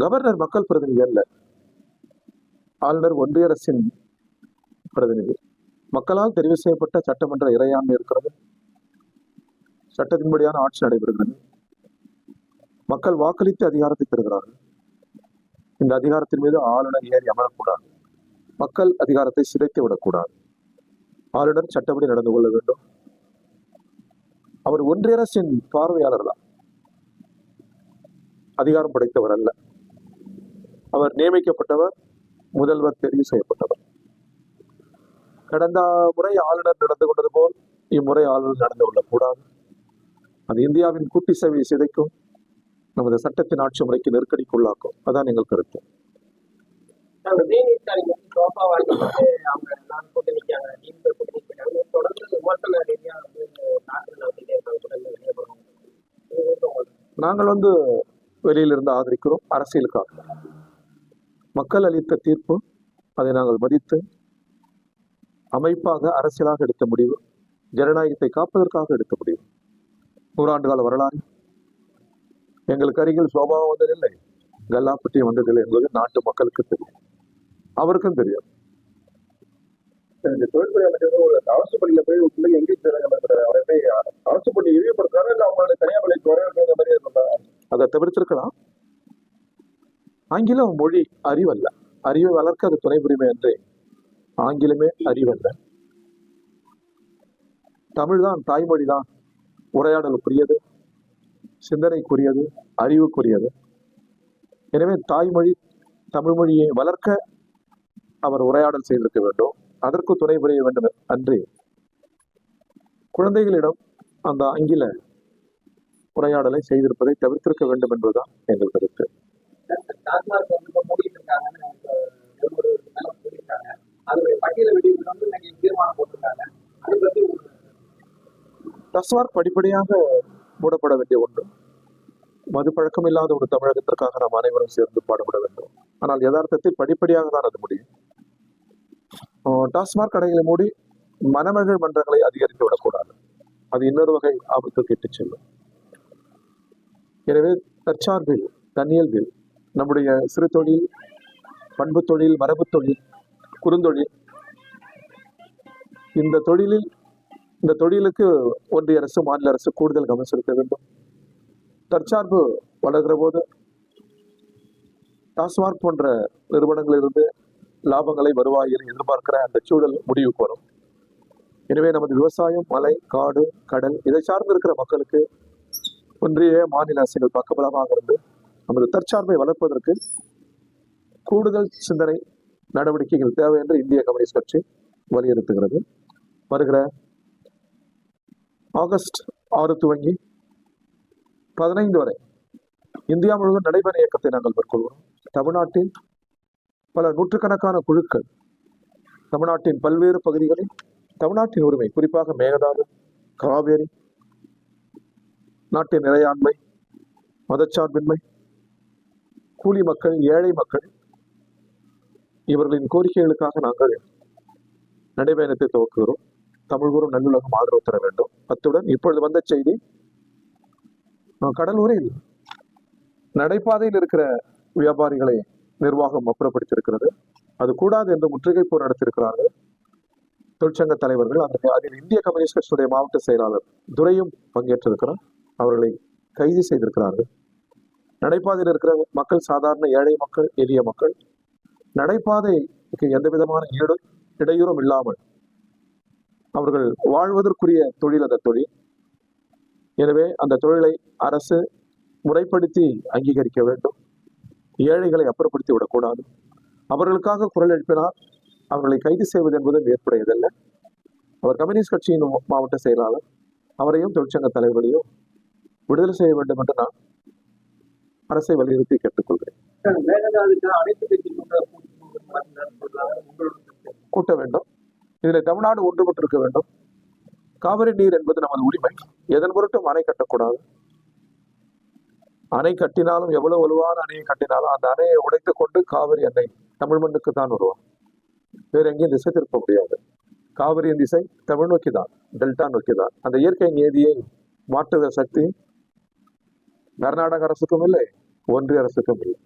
Governor மக்கள் பிரதிநிதி அல்ல, ஆளுநர் ஒன்றிய அரசின் பிரதிநிதி. மக்களால் தெரிவு செய்யப்பட்ட சட்டமன்ற இறையாண்மை இருக்கிறது, சட்டத்தின்படியான ஆட்சி நடைபெறுகிறது. மக்கள் வாக்களித்து அதிகாரத்தை பெறுகிறார்கள். இந்த அதிகாரத்தின் மீது ஆளுநர் ஏறி அமரக்கூடாது. மக்கள் அதிகாரத்தை சிதைத்து விடக்கூடாது. ஆளுநர் சட்டப்படி நடந்து கொள்ள வேண்டும். அவர் ஒன்றிய அரசின் பார்வையாளர் தான், அதிகாரம் படைத்தவர் அல்ல. அவர் நியமிக்கப்பட்டவர், முதல்வர் தெரிவு செய்யப்பட்டவர். கடந்த முறை ஆளுநர் நடந்து கொண்டது போல் இம்முறை ஆளுநர் நடந்து கொள்ளக்கூடாது. அது இந்தியாவின் கூட்டு சேவையை சிதைக்கும், நமது சட்டத்தின் ஆட்சி முறைக்கு நெருக்கடிக்குள்ளாக்கும். அதான் எங்கள் கருத்து. நாங்கள் வெளியிலிருந்து ஆதரிக்கிறோம் அரசியலுக்காக. மக்கள் அளித்த தீர்ப்பு, அதை நாங்கள் மதித்து அமைப்பாக அரசியலாக எடுத்த முடிவு, ஜனநாயகத்தை காப்பதற்காக எடுத்த முடிவு. 100 ஆண்டுகால வரலாறு. எங்களுக்கு அருகில் சோபா வந்ததில்லை, கல்லாப்பட்டி வந்ததில்லை என்பது நாட்டு மக்களுக்கு தெரியும், அவருக்கும் தெரியும். தொழில்துறை அமைச்சர் ஒரு அரசு பள்ளியில போய் பிள்ளைங்க இங்கிலீஷ் அவரை போய் அரசு பள்ளி இழிவுபடுத்தாரு, இல்லை அவங்களுடைய தனியார் பள்ளிக்கு வர மாதிரி அதை தவிர்த்திருக்கலாம். ஆங்கிலம் மொழி அறிவல்ல, அறிவை வளர்க்க அது துணை புரிமை என்று. ஆங்கிலமே அறிவல்ல, தமிழ் தான், தாய்மொழி தான் உரையாடலுக்குரியது, சிந்தனைக்குரியது, அறிவுக்குரியது. எனவே தாய்மொழி தமிழ் மொழியை வளர்க்க அவர் உரையாடல் செய்திருக்க வேண்டும், அதற்கு துணை புரிய வேண்டும் அன்றி குழந்தைகளிடம் அந்த ஆங்கில உரையாடலை செய்திருப்பதை தவிர்த்திருக்க வேண்டும் என்பதுதான் எங்கள் கருத்து. டாஸ்மாக் படிப்படியாக மூடப்பட வேண்டிய ஒன்று. மது பழக்கம் இல்லாத ஒரு தமிழகத்திற்காக நாம் அனைவரும் சேர்ந்து பாடுபட வேண்டும். ஆனால் யதார்த்தத்தில் படிப்படியாக தான் அது முடியும். டாஸ்மாக் கடைகளை மூடி மணமகள் மன்றங்களை அதிகரித்து விடக்கூடாது, அது இன்னொரு வகை ஆபத்துக்கு இட்டுச் செல்லும். எனவே தற்சார்பில், தன்னியல்பில் நம்முடைய சிறு தொழில், பண்பு தொழில், மரபு தொழில், குறுந்தொழில், இந்த தொழிலுக்கு ஒன்றிய அரசு, மாநில அரசு கூடுதல் கவனம் செலுத்த வேண்டும். தற்சார்பு வளர்கிற போது டாஸ்மாக் போன்ற நிறுவனங்களிலிருந்து லாபங்களை, வருவாயை எதிர்பார்க்கிற அந்த சூழல் முடிவுக்கு வரும். எனவே நமது விவசாயம், மலை, காடு, கடல் இதை சார்ந்து இருக்கிற மக்களுக்கு ஒன்றிய மாநில அரசுகள் பக்கபலமாக இருந்து நமது தற்சார்பை வளர்ப்பதற்கு கூடுதல் சிந்தனை நடவடிக்கைகள் தேவை என்று இந்திய கம்யூனிஸ்ட் கட்சி வலியுறுத்துகிறது. வருகிற ஆகஸ்ட் 6 துவங்கி 15 வரை இந்தியா முழுவதும் நடைபெற இயக்கத்தை நாங்கள் மேற்கொள்கிறோம். தமிழ்நாட்டில் பல நூற்றுக்கணக்கான குழுக்கள், தமிழ்நாட்டின் பல்வேறு பகுதிகளில் தமிழ்நாட்டின் உரிமை, குறிப்பாக மேகதாது, காவேரி, நாட்டின் இறையாண்மை, மதச்சார்பின்மை, கூலி மக்கள், ஏழை மக்கள், இவர்களின் கோரிக்கைகளுக்காக நாங்கள் நடைபயணத்தை துவக்குகிறோம். தமிழ்கூறும் நல்லுலகம் ஆதரவு தர வேண்டும். அத்துடன் இப்பொழுது வந்த செய்தி, கடலூரில் நடைபாதையில் இருக்கிற வியாபாரிகளை நிர்வாகம் அப்புறப்படுத்தியிருக்கிறது. அது கூடாது என்று முற்றுகை போர் நடத்தியிருக்கிறார்கள் தொழிற்சங்க தலைவர்கள். அதில் இந்திய கம்யூனிஸ்ட் கட்சியுடைய மாவட்ட செயலாளர் துரையும் பங்கேற்றிருக்கிறார். அவர்களை கைது செய்திருக்கிறார்கள். நடைபாதையில் இருக்கிற மக்கள் சாதாரண ஏழை மக்கள், எளிய மக்கள், நடைபாதைக்கு எந்த விதமான இடையூறும் இல்லாமல் அவர்கள் வாழ்வதற்குரிய தொழில் அந்த தொழில். எனவே அந்த தொழிலை அரசு முறைப்படுத்தி அங்கீகரிக்க வேண்டும். ஏழைகளை அப்புறப்படுத்தி விடக்கூடாது. அவர்களுக்காக குரல் எழுப்பினால் அவர்களை கைது செய்வது என்பது ஏற்புடையதல்ல. அவர் கம்யூனிஸ்ட் கட்சியின் மாவட்ட செயலாளர், அவரையும் தொழிற்சங்க தலைவர்களையும் விடுதலை செய்ய வேண்டும் என்று நான் அரசை வலியுறுத்தி கேட்டுக்கொள்கிறேன். கூட்ட வேண்டும். இதில் தமிழ்நாடு ஒன்றுபட்டிருக்க வேண்டும். காவிரி நீர் என்பது நமது உரிமை. எதன் பொருட்டும் அணை கட்டக்கூடாது. அணை கட்டினாலும், எவ்வளவு வலுவான அணையை கட்டினாலும் அந்த அணையை உடைத்துக் கொண்டு காவிரி அணை தமிழ் மண்ணுக்கு தான் வருவோம். வேற எங்கேயும் திசை திருப்ப முடியாது. காவிரியின் திசை தமிழ் நோக்கி தான், டெல்டா நோக்கி தான். அந்த இயற்கை நியதியை மாற்றுகிற சக்தி கர்நாடக அரசுக்கும் இல்லை, ஒன்றிய அரசுக்கும் இல்லை.